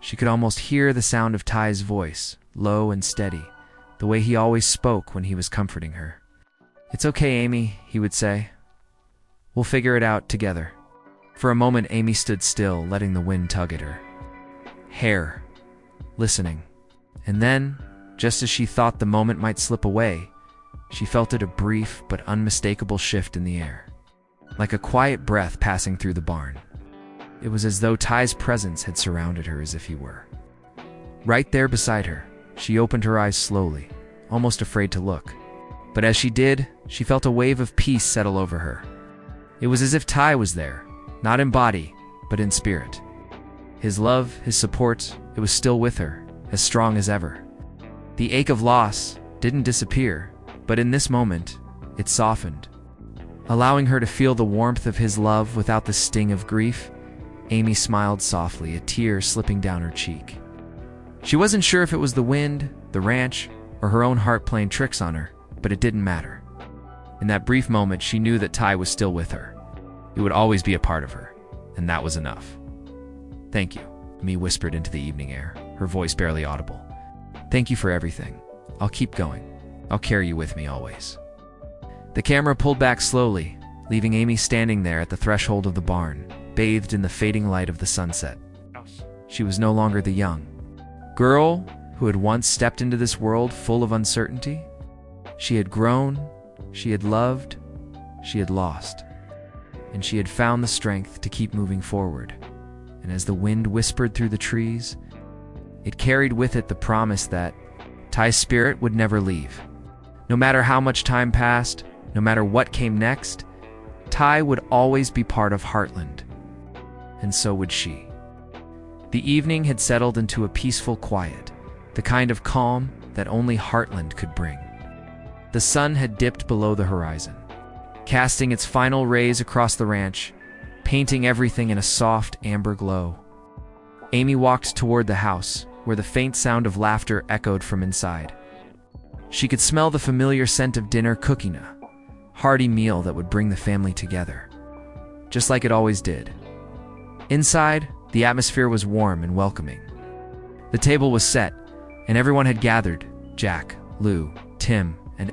She could almost hear the sound of Ty's voice, low and steady, the way he always spoke when he was comforting her. "It's okay, Amy," he would say. "We'll figure it out together." For a moment, Amy stood still, letting the wind tug at her hair, listening. And then, just as she thought the moment might slip away, she felt it, a brief but unmistakable shift in the air, like a quiet breath passing through the barn. It was as though Ty's presence had surrounded her, as if he were right there beside her. She opened her eyes slowly, almost afraid to look. But as she did, she felt a wave of peace settle over her. It was as if Ty was there, not in body, but in spirit. His love, his support, it was still with her, as strong as ever. The ache of loss didn't disappear, but in this moment, it softened, allowing her to feel the warmth of his love without the sting of grief. Amy smiled softly, a tear slipping down her cheek. She wasn't sure if it was the wind, the ranch, or her own heart playing tricks on her, but it didn't matter. In that brief moment, she knew that Ty was still with her. It would always be a part of her, and that was enough. "Thank you," Amy whispered into the evening air, her voice barely audible. "Thank you for everything. I'll keep going. I'll carry you with me always." The camera pulled back slowly, leaving Amy standing there at the threshold of the barn, bathed in the fading light of the sunset. She was no longer the young girl who had once stepped into this world full of uncertainty. She had grown, she had loved, she had lost, and she had found the strength to keep moving forward. And as the wind whispered through the trees, it carried with it the promise that Ty's spirit would never leave. No matter how much time passed, no matter what came next, Ty would always be part of Heartland. And so would she. The evening had settled into a peaceful quiet, the kind of calm that only Heartland could bring. The sun had dipped below the horizon, casting its final rays across the ranch, painting everything in a soft amber glow. Amy walked toward the house, where the faint sound of laughter echoed from inside. She could smell the familiar scent of dinner cooking, a hearty meal that would bring the family together, just like it always did. Inside, the atmosphere was warm and welcoming. The table was set, and everyone had gathered: Jack, Lou, Tim, and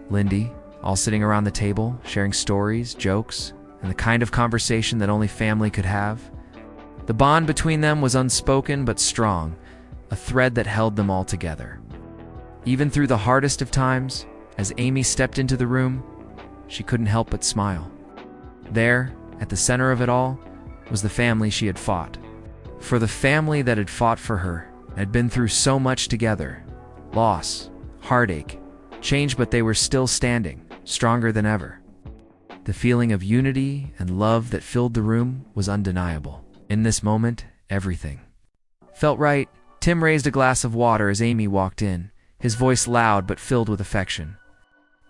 Lyndy, all sitting around the table, sharing stories, jokes, and the kind of conversation that only family could have. The bond between them was unspoken but strong, a thread that held them all together. Even through the hardest of times, as Amy stepped into the room, she couldn't help but smile. There, at the center of it all, was the family she had fought. For the family that had fought for her, had been through so much together: loss, heartache, change, but they were still standing, stronger than ever. The feeling of unity and love that filled the room was undeniable. In this moment, everything felt right. Tim raised a glass of water as Amy walked in, his voice loud but filled with affection.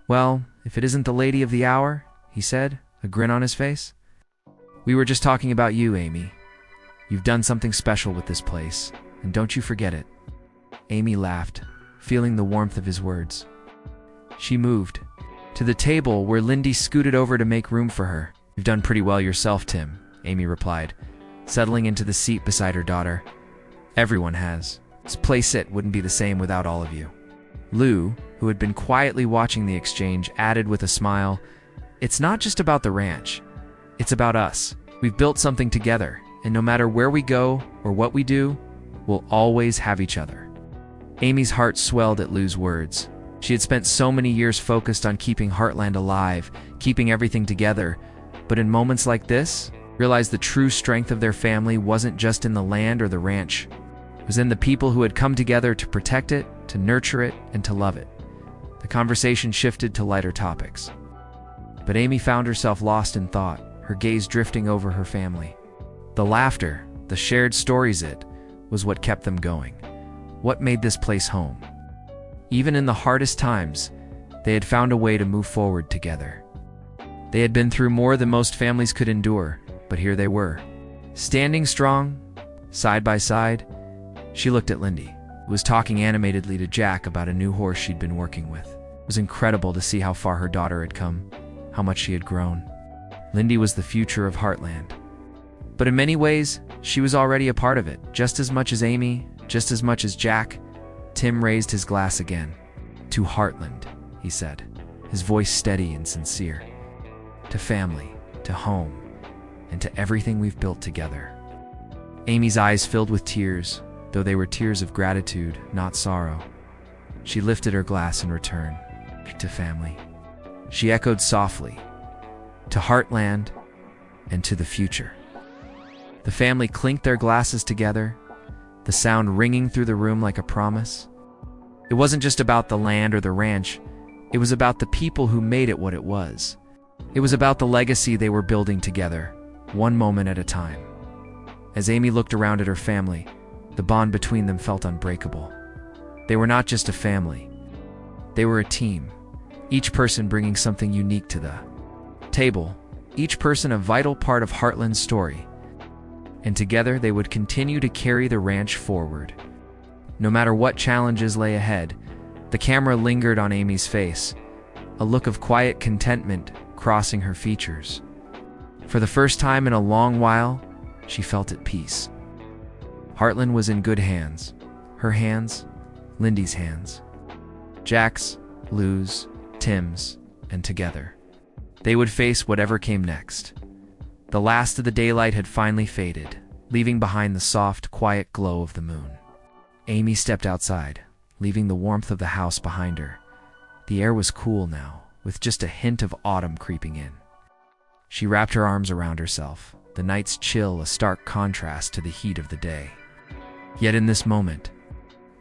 "Well, if it isn't the lady of the hour," he said, a grin on his face. "We were just talking about you, Amy. You've done something special with this place, and don't you forget it." Amy laughed, feeling the warmth of his words. She moved to the table where Lyndy scooted over to make room for her. "You've done pretty well yourself, Tim," Amy replied, settling into the seat beside her daughter. "Everyone has. This place wouldn't be the same without all of you." Lou, who had been quietly watching the exchange, added with a smile, "It's not just about the ranch. It's about us. We've built something together, and no matter where we go or what we do, we'll always have each other." Amy's heart swelled at Lou's words. She had spent so many years focused on keeping Heartland alive, keeping everything together, but in moments like this, realized the true strength of their family wasn't just in the land or the ranch. It was in the people who had come together to protect it, to nurture it, and to love it. The conversation shifted to lighter topics, but Amy found herself lost in thought, her gaze drifting over her family. The laughter, the shared stories, it was what kept them going. What made this place home? Even in the hardest times, they had found a way to move forward together. They had been through more than most families could endure, but here they were, standing strong, side by side. She looked at Lyndy, who was talking animatedly to Jack about a new horse she'd been working with. It was incredible to see how far her daughter had come, how much she had grown. Lyndy was the future of Heartland. But in many ways, she was already a part of it, just as much as Amy, just as much as Jack. Tim raised his glass again. "To Heartland," he said, his voice steady and sincere. "To family, to home, and to everything we've built together." Amy's eyes filled with tears, though they were tears of gratitude, not sorrow. She lifted her glass in return. "To family," she echoed softly. "To Heartland, and to the future." The family clinked their glasses together, the sound ringing through the room like a promise. It wasn't just about the land or the ranch, it was about the people who made it what it was. It was about the legacy they were building together, one moment at a time. As Amy looked around at her family, the bond between them felt unbreakable. They were not just a family, they were a team, each person bringing something unique to the table, each person a vital part of Heartland's story. And together they would continue to carry the ranch forward. No matter what challenges lay ahead, the camera lingered on Amy's face, a look of quiet contentment crossing her features. For the first time in a long while, she felt at peace. Heartland was in good hands. Her hands, Lyndy's hands. Jack's, Lou's, Tim's, and together. They would face whatever came next. The last of the daylight had finally faded, leaving behind the soft, quiet glow of the moon. Amy stepped outside, leaving the warmth of the house behind her. The air was cool now, with just a hint of autumn creeping in. She wrapped her arms around herself, the night's chill a stark contrast to the heat of the day. Yet in this moment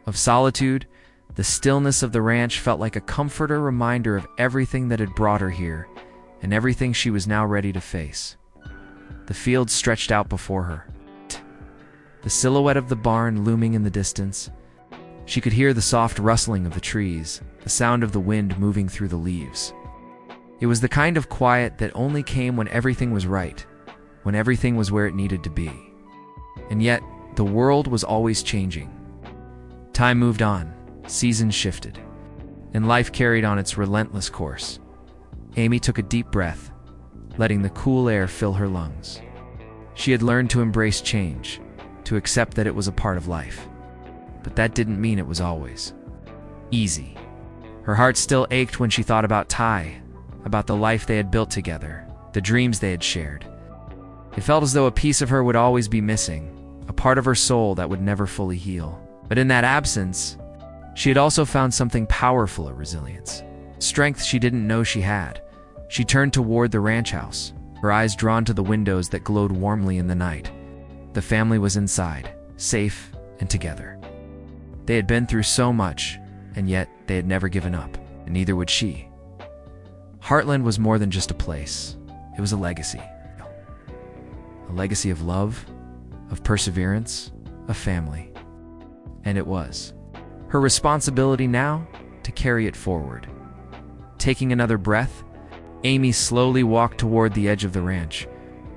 of solitude, the stillness of the ranch felt like a comforting reminder of everything that had brought her here, and everything she was now ready to face. The fields stretched out before her, the silhouette of the barn looming in the distance. She could hear the soft rustling of the trees, the sound of the wind moving through the leaves. It was the kind of quiet that only came when everything was right, when everything was where it needed to be. And yet, the world was always changing. Time moved on, seasons shifted, and life carried on its relentless course. Amy took a deep breath, letting the cool air fill her lungs. She had learned to embrace change, to accept that it was a part of life. But that didn't mean it was always easy. Her heart still ached when she thought about Ty, about the life they had built together, the dreams they had shared. It felt as though a piece of her would always be missing, a part of her soul that would never fully heal. But in that absence, she had also found something powerful at resilience, strength she didn't know she had. She turned toward the ranch house, her eyes drawn to the windows that glowed warmly in the night. The family was inside, safe and together. They had been through so much, and yet they had never given up, and neither would she. Heartland was more than just a place. It was a legacy. A legacy of love, of perseverance, of family. And it was her responsibility now to carry it forward. Taking another breath, Amy slowly walked toward the edge of the ranch,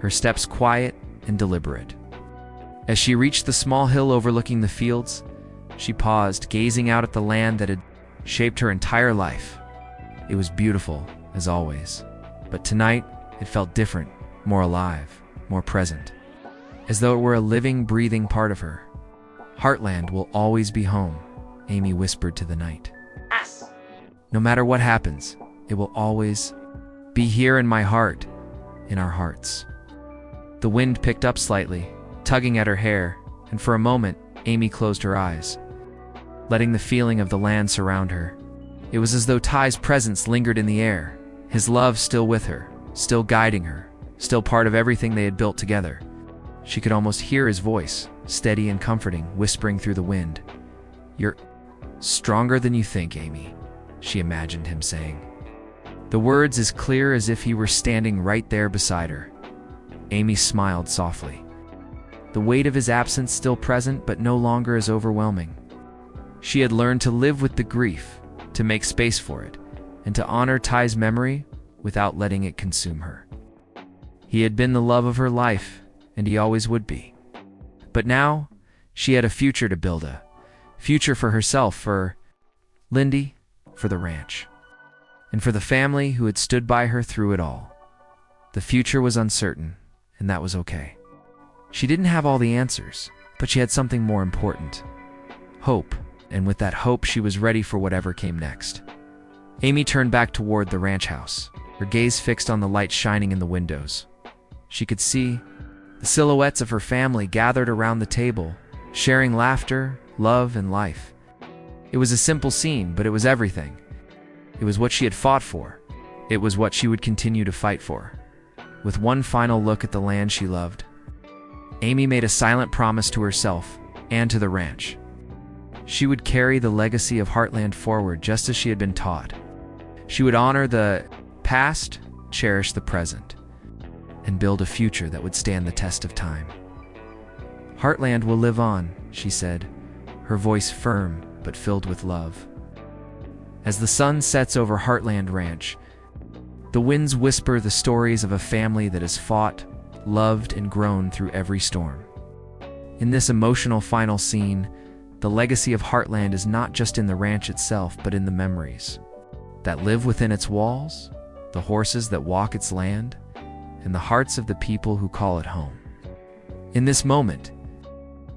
her steps quiet and deliberate. As she reached the small hill overlooking the fields, she paused, gazing out at the land that had shaped her entire life. It was beautiful, as always, but tonight it felt different, more alive, more present, as though it were a living, breathing part of her. "Heartland will always be home," Amy whispered to the night. Yes. "No matter what happens, it will always be here in my heart, in our hearts." The wind picked up slightly, tugging at her hair, and for a moment, Amy closed her eyes, letting the feeling of the land surround her. It was as though Ty's presence lingered in the air, his love still with her, still guiding her, still part of everything they had built together. She could almost hear his voice, steady and comforting, whispering through the wind. "You're stronger than you think, Amy," she imagined him saying. The words as clear as if he were standing right there beside her. Amy smiled softly. The weight of his absence still present, but no longer as overwhelming. She had learned to live with the grief, to make space for it, and to honor Ty's memory without letting it consume her. He had been the love of her life, and he always would be. But now, she had a future to build, a future for herself, for Lyndy, for the ranch, and for the family who had stood by her through it all. The future was uncertain, and that was okay. She didn't have all the answers, but she had something more important: hope, and with that hope she was ready for whatever came next. Amy turned back toward the ranch house, her gaze fixed on the light shining in the windows. She could see the silhouettes of her family gathered around the table, sharing laughter, love, and life. It was a simple scene, but it was everything. It was what she had fought for. It was what she would continue to fight for. With one final look at the land she loved, Amy made a silent promise to herself and to the ranch. She would carry the legacy of Heartland forward just as she had been taught. She would honor the past, cherish the present, and build a future that would stand the test of time. Heartland will live on, she said, her voice firm but filled with love. As the sun sets over Heartland Ranch, the winds whisper the stories of a family that has fought, loved, and grown through every storm. In this emotional final scene, the legacy of Heartland is not just in the ranch itself, but in the memories that live within its walls, the horses that walk its land, and the hearts of the people who call it home. In this moment,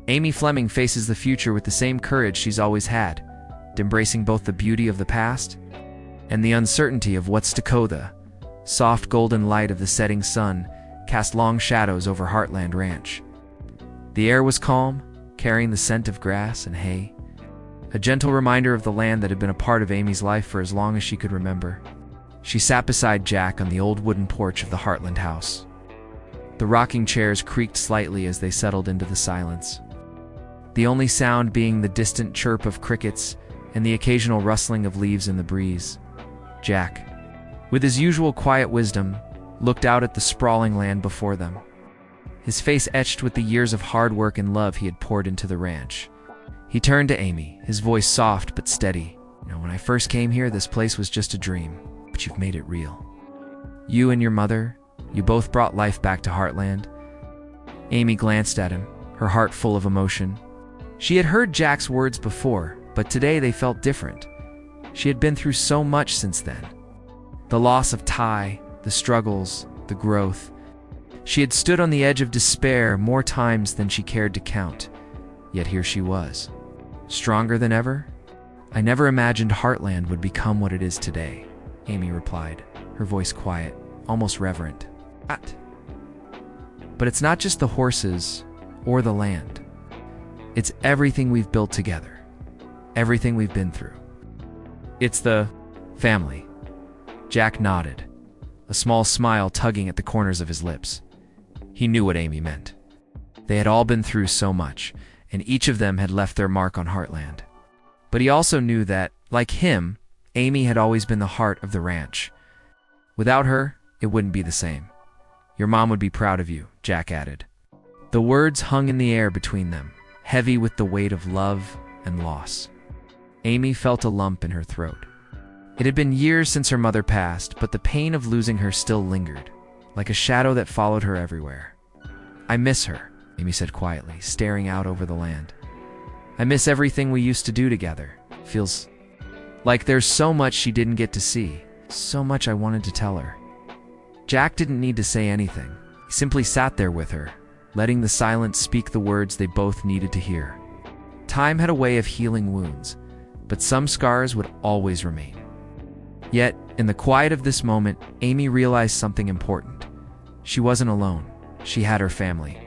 Amy Fleming faces the future with the same courage she's always had, embracing both the beauty of the past and the uncertainty of what's to come. The soft golden light of the setting sun cast long shadows over Heartland Ranch. The air was calm, carrying the scent of grass and hay, a gentle reminder of the land that had been a part of Amy's life for as long as she could remember. She sat beside Jack on the old wooden porch of the Heartland house. The rocking chairs creaked slightly as they settled into the silence, the only sound being the distant chirp of crickets and the occasional rustling of leaves in the breeze. Jack, with his usual quiet wisdom, looked out at the sprawling land before them, his face etched with the years of hard work and love he had poured into the ranch. He turned to Amy, his voice soft but steady. When I first came here, this place was just a dream, but you've made it real. You and your mother, you both brought life back to Heartland." Amy glanced at him, her heart full of emotion. She had heard Jack's words before, but today they felt different. She had been through so much since then. The loss of Ty, the struggles, the growth. She had stood on the edge of despair more times than she cared to count. Yet here she was, stronger than ever. "I never imagined Heartland would become what it is today," Amy replied, her voice quiet, almost reverent. But it's not just the horses or the land. It's everything we've built together, everything we've been through. It's the family." Jack nodded, a small smile tugging at the corners of his lips. He knew what Amy meant. They had all been through so much, and each of them had left their mark on Heartland. But he also knew that, like him, Amy had always been the heart of the ranch. Without her, it wouldn't be the same. "Your mom would be proud of you," Jack added. The words hung in the air between them, heavy with the weight of love and loss. Amy felt a lump in her throat. It had been years since her mother passed, but the pain of losing her still lingered, like a shadow that followed her everywhere. "I miss her," Amy said quietly, staring out over the land. "I miss everything we used to do together. Feels like there's so much she didn't get to see, so much I wanted to tell her." Jack didn't need to say anything. He simply sat there with her, letting the silence speak the words they both needed to hear. Time had a way of healing wounds, but some scars would always remain. Yet, in the quiet of this moment, Amy realized something important. She wasn't alone. She had her family.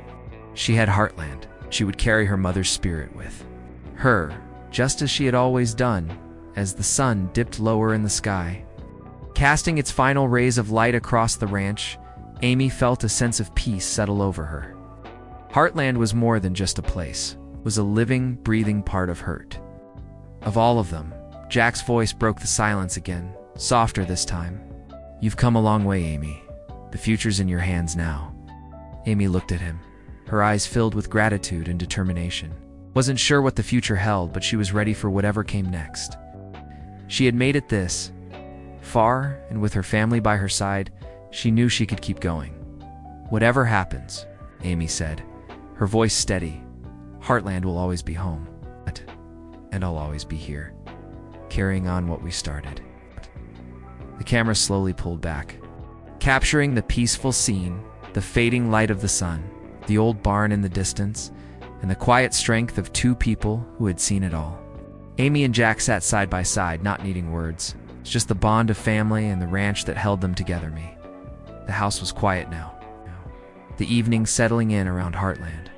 She had Heartland. She would carry her mother's spirit with her, just as she had always done, as the sun dipped lower in the sky. Casting its final rays of light across the ranch, Amy felt a sense of peace settle over her. Heartland was more than just a place. It was a living, breathing part of her. Of all of them, Jack's voice broke the silence again, softer this time. "You've come a long way, Amy. The future's in your hands now." Amy looked at him, her eyes filled with gratitude and determination. Wasn't sure what the future held, but she was ready for whatever came next. She had made it this far, and with her family by her side, she knew she could keep going. "Whatever happens," Amy said, her voice steady, "Heartland will always be home. And I'll always be here, carrying on what we started." The camera slowly pulled back, capturing the peaceful scene, the fading light of the sun, the old barn in the distance, and the quiet strength of two people who had seen it all. Amy and Jack sat side by side, not needing words. It's just the bond of family and the ranch that held them together. The house was quiet now, the evening settling in around Heartland.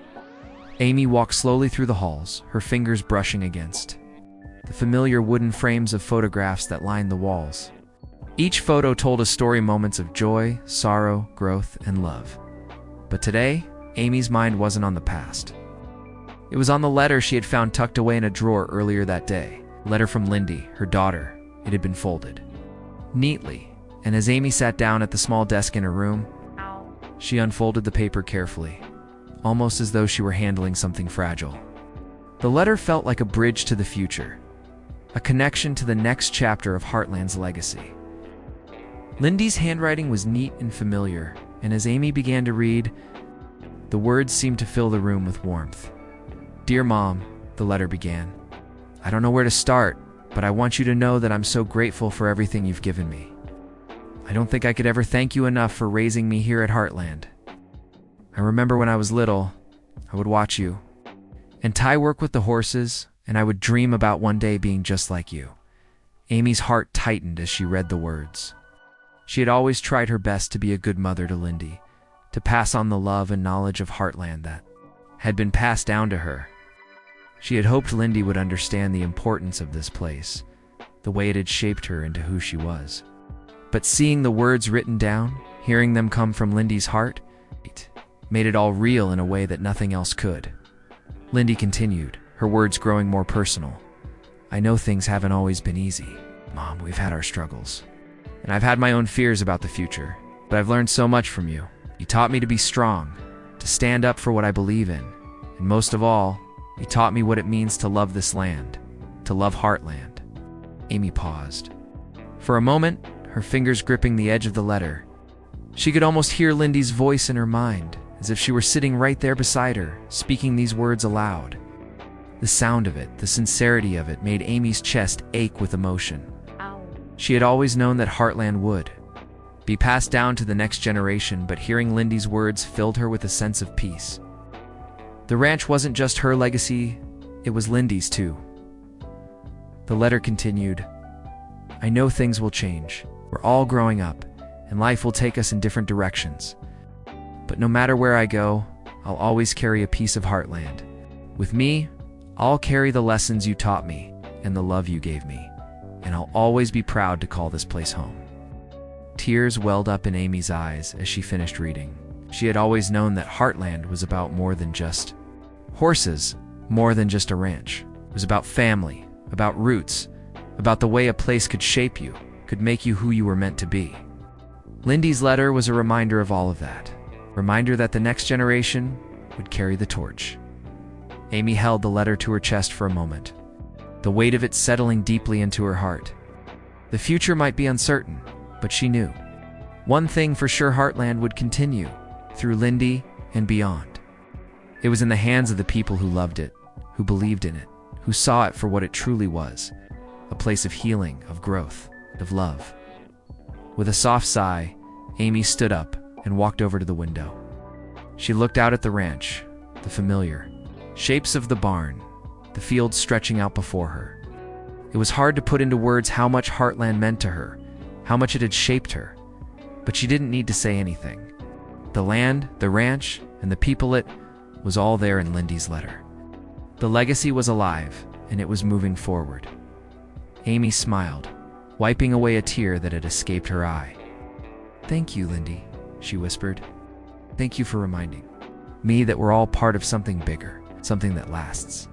Amy walked slowly through the halls, her fingers brushing against the familiar wooden frames of photographs that lined the walls. Each photo told a story, moments of joy, sorrow, growth, and love. But today, Amy's mind wasn't on the past. It was on the letter she had found tucked away in a drawer earlier that day. A letter from Lyndy, her daughter. It had been folded neatly, and as Amy sat down at the small desk in her room, she unfolded the paper carefully, almost as though she were handling something fragile. The letter felt like a bridge to the future, a connection to the next chapter of Heartland's legacy. Lyndy's handwriting was neat and familiar, and as Amy began to read, the words seemed to fill the room with warmth. "Dear Mom," the letter began, "I don't know where to start, but I want you to know that I'm so grateful for everything you've given me. I don't think I could ever thank you enough for raising me here at Heartland. I remember when I was little, I would watch you and Ty work with the horses, and I would dream about one day being just like you." Amy's heart tightened as she read the words. She had always tried her best to be a good mother to Lyndy, to pass on the love and knowledge of Heartland that had been passed down to her. She had hoped Lyndy would understand the importance of this place, the way it had shaped her into who she was. But seeing the words written down, hearing them come from Lyndy's heart, it made it all real in a way that nothing else could. Lyndy continued, her words growing more personal. "I know things haven't always been easy, Mom. We've had our struggles. And I've had my own fears about the future, but I've learned so much from you. You taught me to be strong, to stand up for what I believe in, and most of all, you taught me what it means to love this land, to love Heartland." Amy paused. For a moment, her fingers gripping the edge of the letter. She could almost hear Lyndy's voice in her mind, as if she were sitting right there beside her, speaking these words aloud. The sound of it, the sincerity of it, made Amy's chest ache with emotion. She had always known that Heartland would be passed down to the next generation, but hearing Lyndy's words filled her with a sense of peace. The ranch wasn't just her legacy, it was Lyndy's too. The letter continued, "I know things will change. We're all growing up, and life will take us in different directions. But no matter where I go, I'll always carry a piece of Heartland. With me, I'll carry the lessons you taught me and the love you gave me, and I'll always be proud to call this place home." Tears welled up in Amy's eyes as she finished reading. She had always known that Heartland was about more than just horses, more than just a ranch. It was about family, about roots, about the way a place could shape you, could make you who you were meant to be. Lyndy's letter was a reminder of all of that. Reminder that the next generation would carry the torch. Amy held the letter to her chest for a moment, the weight of it settling deeply into her heart. The future might be uncertain, but she knew one thing for sure: Heartland would continue, through Lyndy and beyond. It was in the hands of the people who loved it, who believed in it, who saw it for what it truly was, a place of healing, of growth, of love. With a soft sigh, Amy stood up and walked over to the window. She looked out at the ranch, the familiar shapes of the barn, the fields stretching out before her. It was hard to put into words how much Heartland meant to her, how much it had shaped her, but she didn't need to say anything. The land, the ranch, and the people, it was all there in Lyndy's letter. The legacy was alive, and it was moving forward. Amy smiled, wiping away a tear that had escaped her eye. "Thank you, Lyndy," she whispered. "Thank you for reminding me that we're all part of something bigger, something that lasts."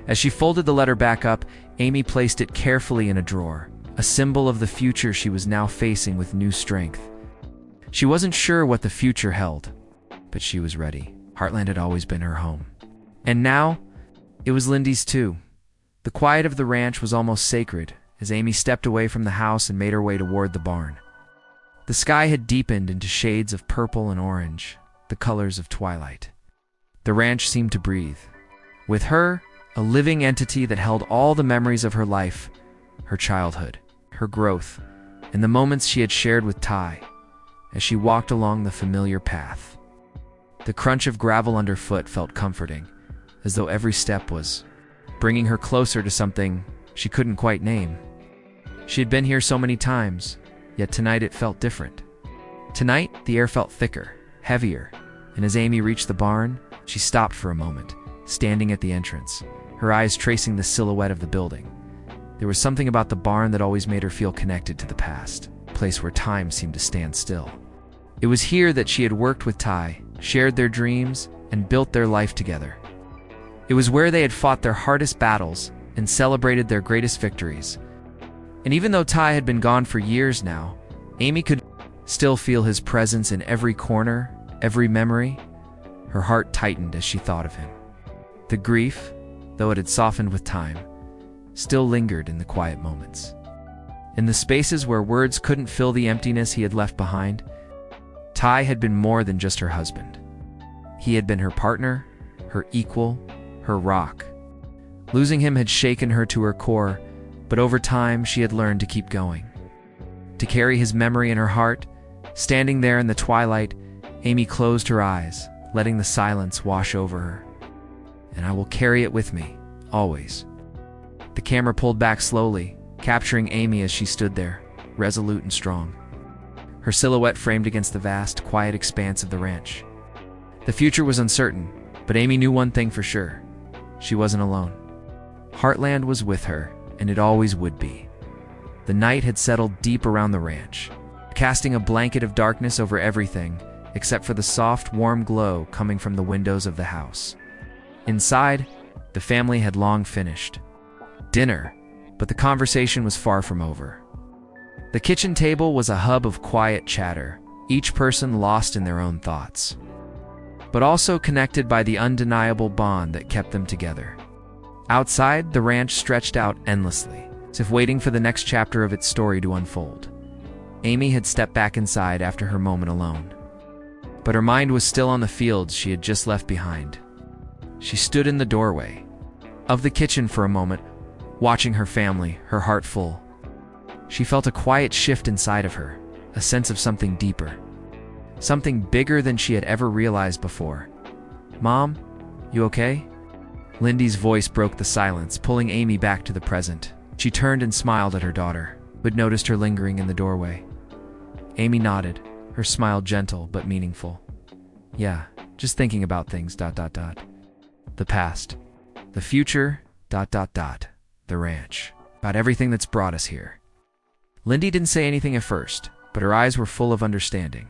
As she folded the letter back up, Amy placed it carefully in a drawer, a symbol of the future she was now facing with new strength. She wasn't sure what the future held, but she was ready. Heartland had always been her home. And now, it was Lyndy's too. The quiet of the ranch was almost sacred as Amy stepped away from the house and made her way toward the barn. The sky had deepened into shades of purple and orange, the colors of twilight. The ranch seemed to breathe. With her, a living entity that held all the memories of her life, her childhood, her growth, and the moments she had shared with Ty as she walked along the familiar path. The crunch of gravel underfoot felt comforting, as though every step was bringing her closer to something she couldn't quite name. She had been here so many times, yet tonight it felt different. Tonight, the air felt thicker, heavier, and as Amy reached the barn, she stopped for a moment, standing at the entrance, her eyes tracing the silhouette of the building. There was something about the barn that always made her feel connected to the past, a place where time seemed to stand still. It was here that she had worked with Ty, shared their dreams, and built their life together. It was where they had fought their hardest battles and celebrated their greatest victories. And even though Ty had been gone for years now, Amy could still feel his presence in every corner, every memory. Her heart tightened as she thought of him. The grief, though it had softened with time, still lingered in the quiet moments. In the spaces where words couldn't fill the emptiness he had left behind, Ty had been more than just her husband. He had been her partner, her equal, her rock. Losing him had shaken her to her core, but over time she had learned to keep going. To carry his memory in her heart, standing there in the twilight, Amy closed her eyes, letting the silence wash over her. And I will carry it with me, always. The camera pulled back slowly, capturing Amy as she stood there, resolute and strong. Her silhouette framed against the vast, quiet expanse of the ranch. The future was uncertain, but Amy knew one thing for sure. She wasn't alone. Heartland was with her, and it always would be. The night had settled deep around the ranch, casting a blanket of darkness over everything except for the soft, warm glow coming from the windows of the house. Inside, the family had long finished dinner, but the conversation was far from over. The kitchen table was a hub of quiet chatter, each person lost in their own thoughts, but also connected by the undeniable bond that kept them together. Outside, the ranch stretched out endlessly, as if waiting for the next chapter of its story to unfold. Amy had stepped back inside after her moment alone, but her mind was still on the fields she had just left behind. She stood in the doorway of the kitchen for a moment, watching her family, her heart full. She felt a quiet shift inside of her, a sense of something deeper, something bigger than she had ever realized before. "Mom, you okay?" Lyndy's voice broke the silence, pulling Amy back to the present. She turned and smiled at her daughter, who had noticed her lingering in the doorway. Amy nodded, her smile gentle but meaningful. "Yeah, just thinking about things, ... The past, the future, ... The ranch, about everything that's brought us here." Lyndy didn't say anything at first, but her eyes were full of understanding.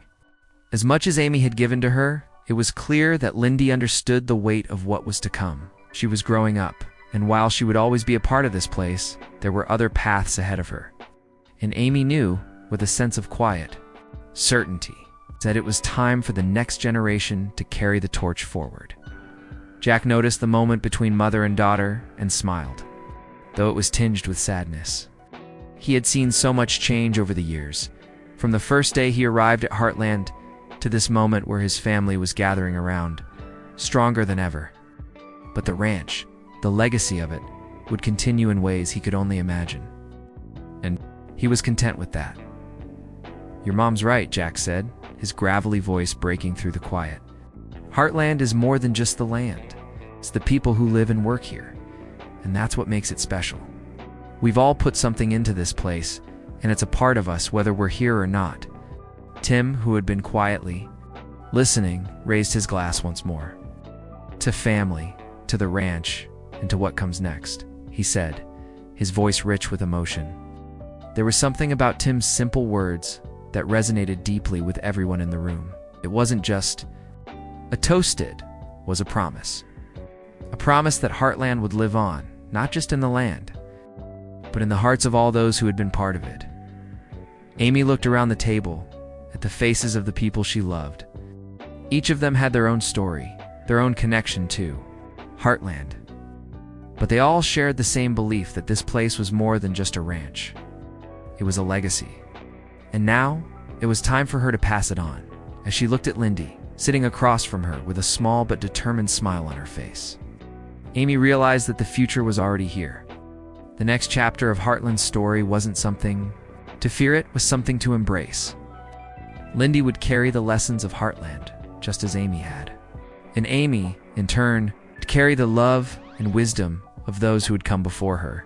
As much as Amy had given to her, it was clear that Lyndy understood the weight of what was to come. She was growing up, and while she would always be a part of this place, there were other paths ahead of her. And Amy knew, with a sense of quiet certainty, that it was time for the next generation to carry the torch forward. Jack noticed the moment between mother and daughter and smiled, though it was tinged with sadness. He had seen so much change over the years, from the first day he arrived at Heartland to this moment where his family was gathering around, stronger than ever. But the ranch, the legacy of it, would continue in ways he could only imagine. And he was content with that. "Your mom's right," Jack said, his gravelly voice breaking through the quiet. "Heartland is more than just the land. It's the people who live and work here, and that's what makes it special. We've all put something into this place, and it's a part of us whether we're here or not." Tim, who had been quietly listening, raised his glass once more. "To family, to the ranch, and to what comes next," he said, his voice rich with emotion. There was something about Tim's simple words that resonated deeply with everyone in the room. It wasn't just a toast, it was a promise. A promise that Heartland would live on, not just in the land, but in the hearts of all those who had been part of it. Amy looked around the table, at the faces of the people she loved. Each of them had their own story, their own connection to Heartland. But they all shared the same belief that this place was more than just a ranch. It was a legacy. And now, it was time for her to pass it on, as she looked at Lyndy, sitting across from her with a small but determined smile on her face. Amy realized that the future was already here. The next chapter of Heartland's story wasn't something to fear, it was something to embrace. Lyndy would carry the lessons of Heartland, just as Amy had. And Amy, in turn, would carry the love and wisdom of those who would come before her.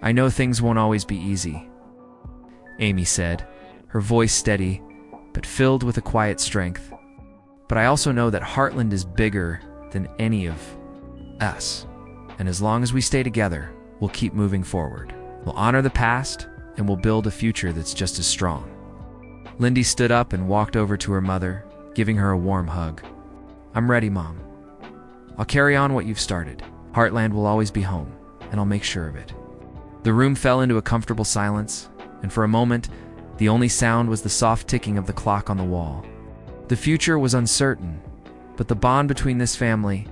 "I know things won't always be easy," Amy said, her voice steady, but filled with a quiet strength. "But I also know that Heartland is bigger than any of us. And as long as we stay together, we'll keep moving forward. We'll honor the past, and we'll build a future that's just as strong." Lyndy stood up and walked over to her mother, giving her a warm hug. "I'm ready, Mom. I'll carry on what you've started. Heartland will always be home, and I'll make sure of it." The room fell into a comfortable silence, and for a moment, the only sound was the soft ticking of the clock on the wall. The future was uncertain, but the bond between this family,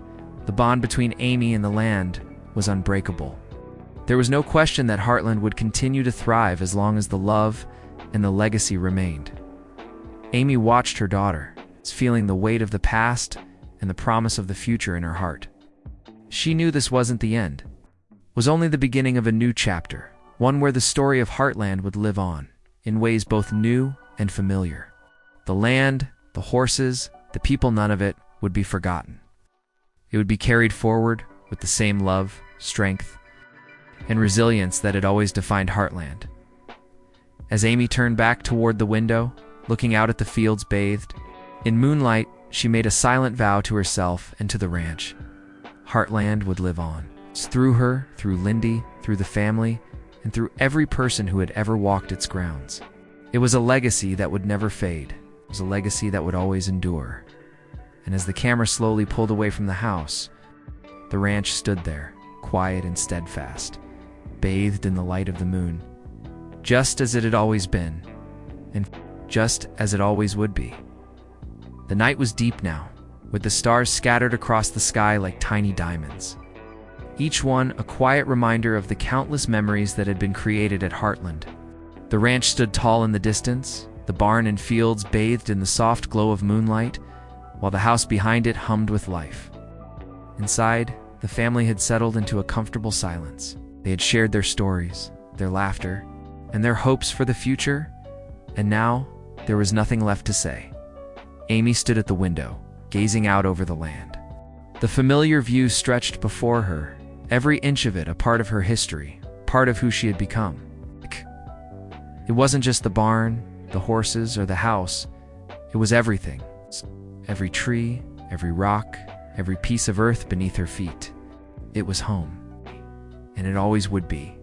the bond between Amy and the land, was unbreakable. There was no question that Heartland would continue to thrive as long as the love and the legacy remained. Amy watched her daughter, feeling the weight of the past and the promise of the future in her heart. She knew this wasn't the end. It was only the beginning of a new chapter, one where the story of Heartland would live on, in ways both new and familiar. The land, the horses, the people, none of it would be forgotten. It would be carried forward with the same love, strength, and resilience that had always defined Heartland. As Amy turned back toward the window, looking out at the fields bathed in moonlight, she made a silent vow to herself and to the ranch. Heartland would live on. Through her, through Lyndy, through the family, and through every person who had ever walked its grounds. It was a legacy that would never fade. It was a legacy that would always endure. And as the camera slowly pulled away from the house, the ranch stood there, quiet and steadfast, bathed in the light of the moon, just as it had always been, and just as it always would be. The night was deep now, with the stars scattered across the sky like tiny diamonds, each one a quiet reminder of the countless memories that had been created at Heartland. The ranch stood tall in the distance, the barn and fields bathed in the soft glow of moonlight, while the house behind it hummed with life. Inside, the family had settled into a comfortable silence. They had shared their stories, their laughter, and their hopes for the future, and now there was nothing left to say. Amy stood at the window, gazing out over the land. The familiar view stretched before her, every inch of it a part of her history, part of who she had become. It wasn't just the barn, the horses, or the house. It was everything. Every tree, every rock, every piece of earth beneath her feet. It was home. And it always would be.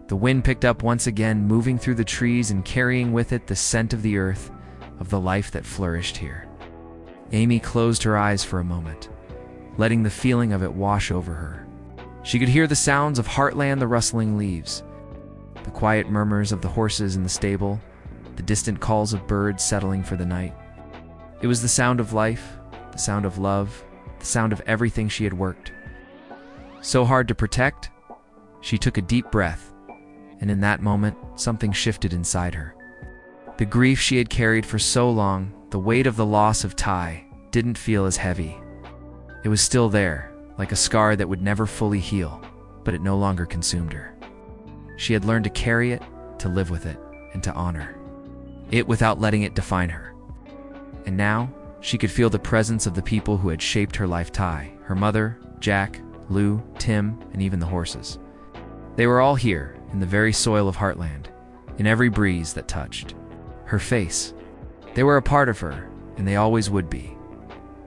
The wind picked up once again, moving through the trees and carrying with it the scent of the earth, of the life that flourished here. Amy closed her eyes for a moment, letting the feeling of it wash over her. She could hear the sounds of Heartland, the rustling leaves, the quiet murmurs of the horses in the stable, the distant calls of birds settling for the night. It was the sound of life, the sound of love, the sound of everything she had worked so hard to protect. She took a deep breath, and in that moment, something shifted inside her. The grief she had carried for so long, the weight of the loss of Ty, didn't feel as heavy. It was still there, like a scar that would never fully heal, but it no longer consumed her. She had learned to carry it, to live with it, and to honor it without letting it define her. And now, she could feel the presence of the people who had shaped her life. Ty, her mother, Jack, Lou, Tim, and even the horses. They were all here, in the very soil of Heartland, in every breeze that touched her face. They were a part of her, and they always would be.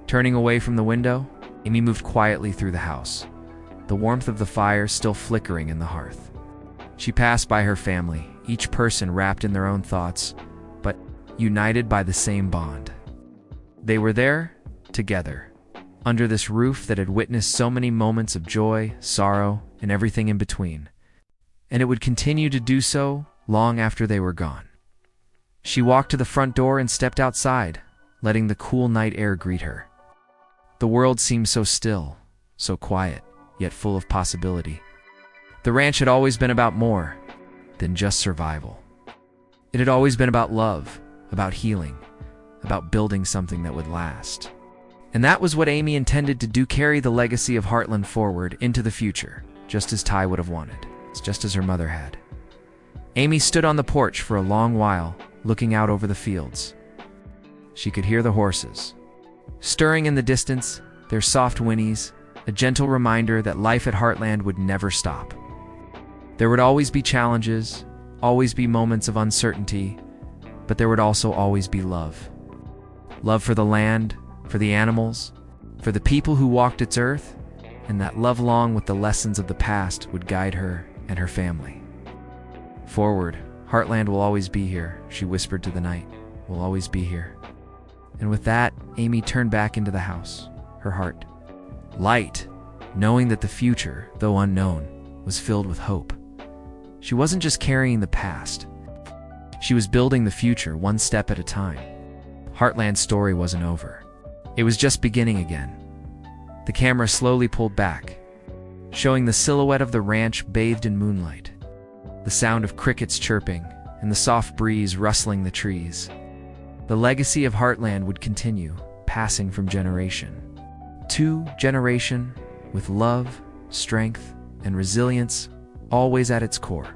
Turning away from the window, Amy moved quietly through the house, the warmth of the fire still flickering in the hearth. She passed by her family, each person wrapped in their own thoughts, but united by the same bond. They were there, together, under this roof that had witnessed so many moments of joy, sorrow, and everything in between. And it would continue to do so long after they were gone. She walked to the front door and stepped outside, letting the cool night air greet her. The world seemed so still, so quiet, yet full of possibility. The ranch had always been about more than just survival. It had always been about love, about healing, about building something that would last. And that was what Amy intended to do, carry the legacy of Heartland forward into the future, just as Ty would have wanted, just as her mother had. Amy stood on the porch for a long while, looking out over the fields. She could hear the horses, Stirring in the distance, their soft whinnies, a gentle reminder that life at Heartland would never stop. There would always be challenges, always be moments of uncertainty, but there would also always be love. Love for the land, for the animals, for the people who walked its earth, and that love, along with the lessons of the past, would guide her and her family. Forward, Heartland will always be here, she whispered to the night. We'll always be here. And with that, Amy turned back into the house, her heart light, knowing that the future, though unknown, was filled with hope. She wasn't just carrying the past. She was building the future one step at a time. Heartland's story wasn't over. It was just beginning again. The camera slowly pulled back, showing the silhouette of the ranch bathed in moonlight, the sound of crickets chirping, and the soft breeze rustling the trees. The legacy of Heartland would continue, passing from generation to generation, with love, strength, and resilience always at its core.